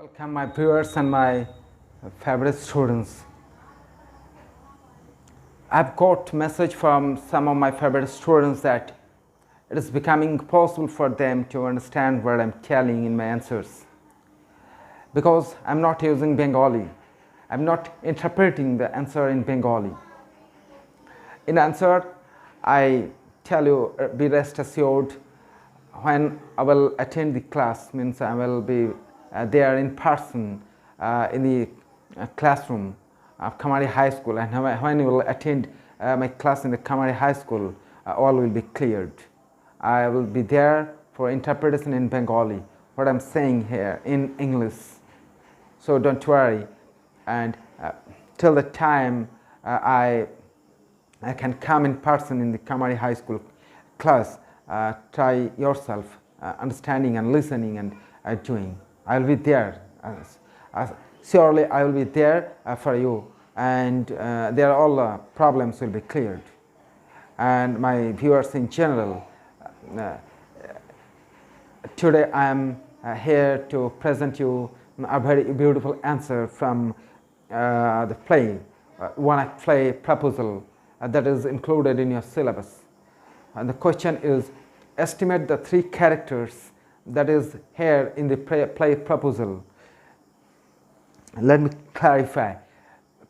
Welcome my viewers and my favorite students. I've got message from some of my favorite students that it is becoming possible for them to understand what I'm telling in my answers. Because I'm not using Bengali. I'm not interpreting the answer in Bengali. In answer, I tell you, be rest assured, when I will attend the class, means I will be there in person in the classroom of Kamari High School, and when you will attend my class in the Kamari High School, all will be cleared. I will be there for interpretation in Bengali, what I'm saying here in English. So don't worry, and till the time I can come in person in the Kamari High School class, try yourself understanding and listening and doing. I will be there. Surely I will be there for you, and there all problems will be cleared. And my viewers in general, today I am here to present you a very beautiful answer from the play, one-act play proposal that is included in your syllabus. And the question is, estimate the three characters that is here in the play proposal. Let me clarify.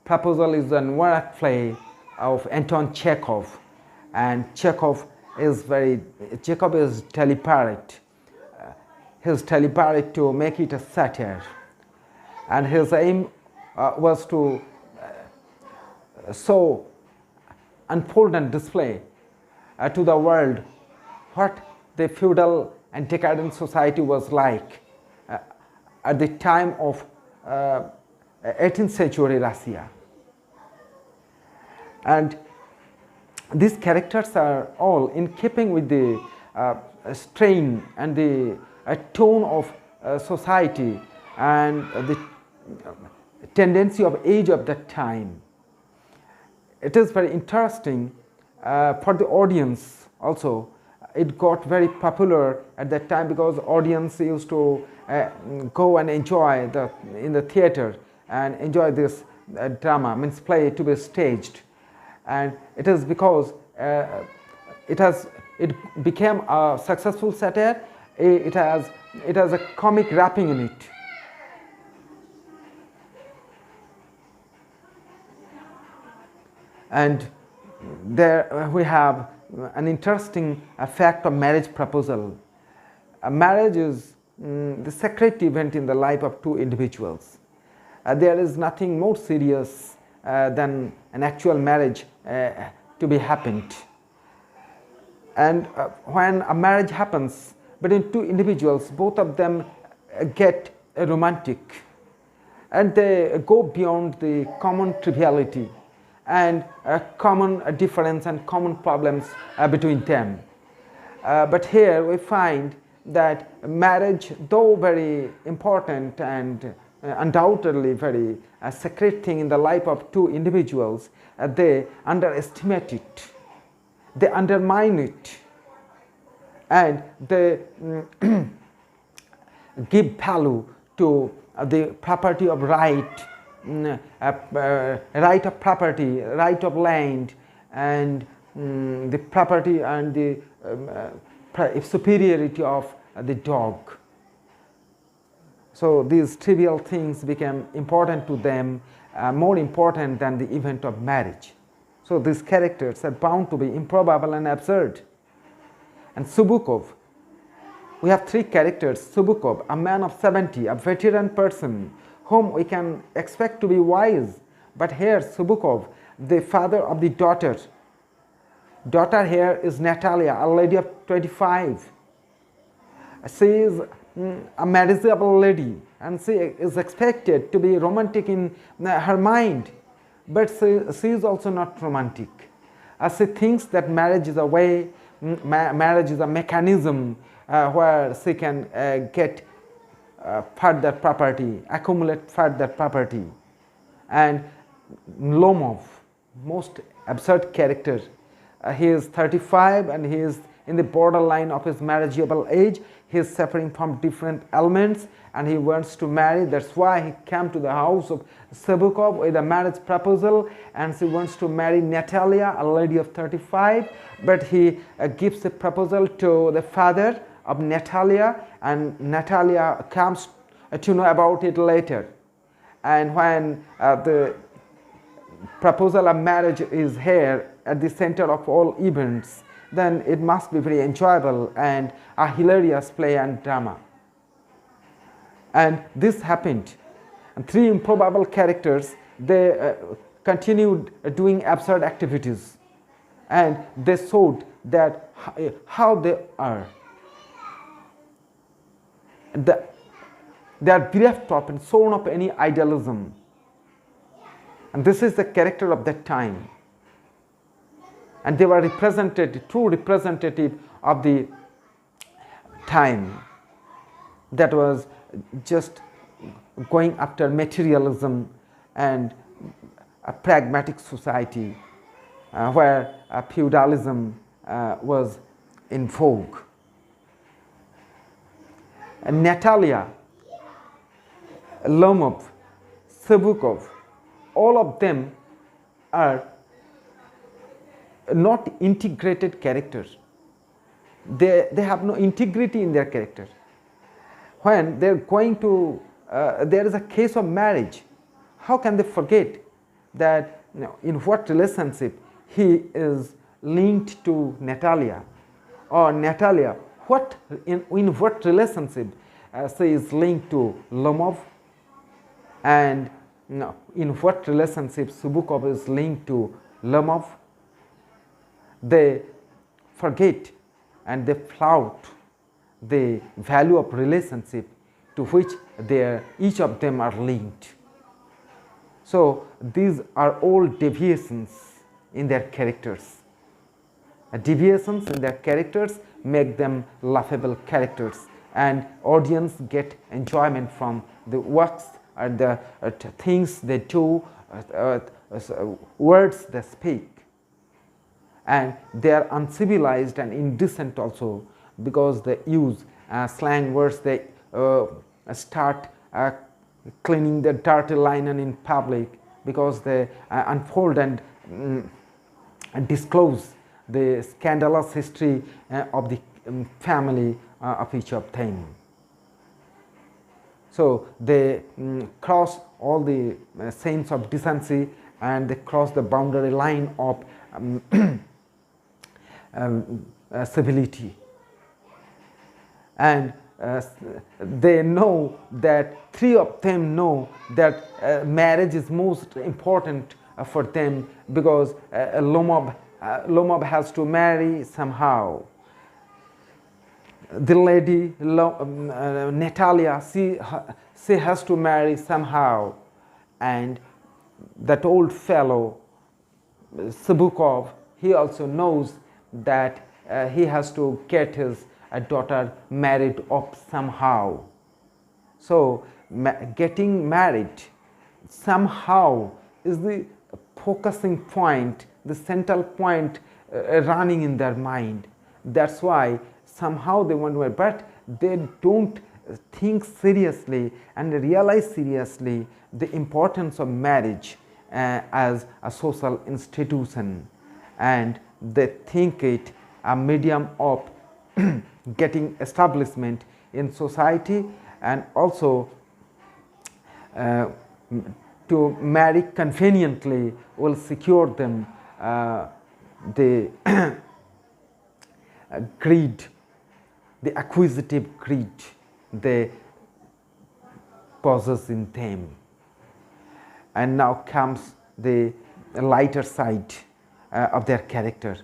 Proposal is a one-act play of Anton Chekhov, and Chekhov is deliberate. He's deliberate to make it a satire, and his aim was to show, unfold and display to the world what the feudal and decadent society was like at the time of 18th century Russia. And these characters are all in keeping with the strain and the tone of society and the tendency of age of that time. It is very interesting for the audience also. It got very popular at that time because audience used to go and enjoy in the theater and enjoy this drama, means play to be staged, and it is because it became a successful satire. It has a comic wrapping in it. And there we have an interesting fact of marriage proposal. A marriage is the sacred event in the life of two individuals. There is nothing more serious than an actual marriage to be happened. And when a marriage happens between two individuals, both of them get romantic, and they go beyond the common triviality and common difference and common problems between them. But here we find that marriage, though very important and undoubtedly very sacred thing in the life of two individuals, they underestimate it, they undermine it, and they give value to the property of right, right of property, right of land, and the property and the superiority of the dog. So these trivial things became important to them, more important than the event of marriage. So these characters are bound to be improbable and absurd. And Subukov, we have three characters. Subukov, a man of 70, a veteran person, whom we can expect to be wise. But here Subukov, the father of the daughter. Daughter here is Natalia, a lady of 25. She is a marriageable lady, and she is expected to be romantic in her mind. But she is also not romantic. She thinks that marriage is a way, marriage is a mechanism where she can get further property, accumulate further property. And Lomov, most absurd character, he is 35 and he is in the borderline of his marriageable age. He is suffering from different ailments and he wants to marry. That's why he came to the house of Sabukov with a marriage proposal, and she wants to marry Natalia, a lady of 35, but he gives a proposal to the father of Natalia, and Natalia comes to know about it later. And when the proposal of marriage is here at the center of all events, then it must be very enjoyable and a hilarious play and drama. And this happened. And three improbable characters, they continued doing absurd activities, and they showed that how they are. They are bereft of and shorn of any idealism. And this is the character of that time. And they were true representative of the time that was just going after materialism and a pragmatic society where feudalism was in vogue. And Natalia, Lomov, Sabukov, all of them are not integrated characters. They have no integrity in their character. When they're going to, there is a case of marriage, how can they forget that in what relationship he is linked to Natalia, or Natalia, in what relationship she is linked to Lomov, and in what relationship Sabukov is linked to Lomov. They forget and they flout the value of relationship to which each of them are linked. So these are all deviations in their characters. Deviations in their characters make them laughable characters, and audience get enjoyment from the works or the things they do, words they speak. And they are uncivilized and indecent also, because they use slang words. They start cleaning the dirty linen in public, because they unfold and disclose the scandalous history of the family of each of them. So they cross all the sense of decency, and they cross the boundary line of civility. And they know that, three of them know that marriage is most important for them, because Lomov has to marry somehow. The lady Natalia, she has to marry somehow, and that old fellow Sabukov, he also knows that he has to get his daughter married up somehow. So getting married somehow is the focusing point, the central point running in their mind. That's why somehow they want to marry, but they don't think seriously and realize seriously the importance of marriage as a social institution, and they think it a medium of getting establishment in society, and also to marry conveniently will secure them the greed, the acquisitive greed they possess in them. And now comes the lighter side of their character.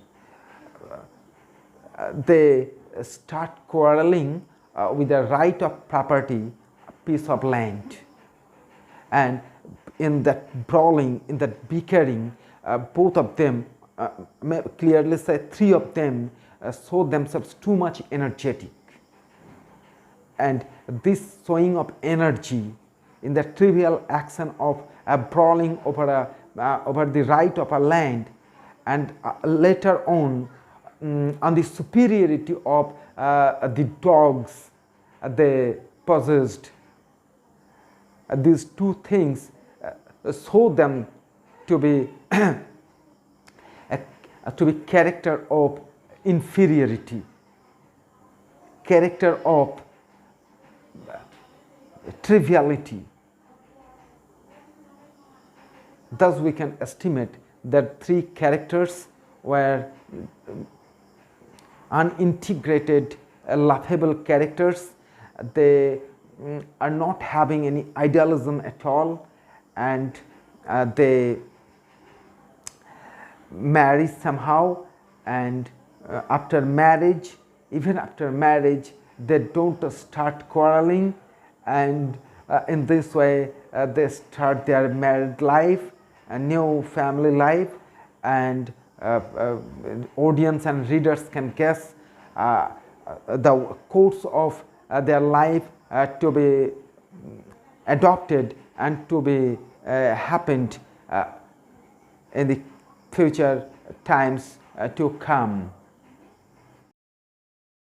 They start quarreling with the right of property, a piece of land, and in that brawling, in that bickering, both of them, clearly say three of them, show themselves too much energetic. And this showing of energy in the trivial action of brawling over the right of a land, and later on on the superiority of the dogs they possessed. These two things show them to be to be character of inferiority, character of triviality. Thus we can estimate that three characters were unintegrated, laughable characters. They are not having any idealism at all, and they marry somehow, and after marriage, even after marriage, they don't start quarreling, and in this way they start their married life, a new family life, and audience and readers can guess the course of their life to be adopted and to be happened in the future times to come.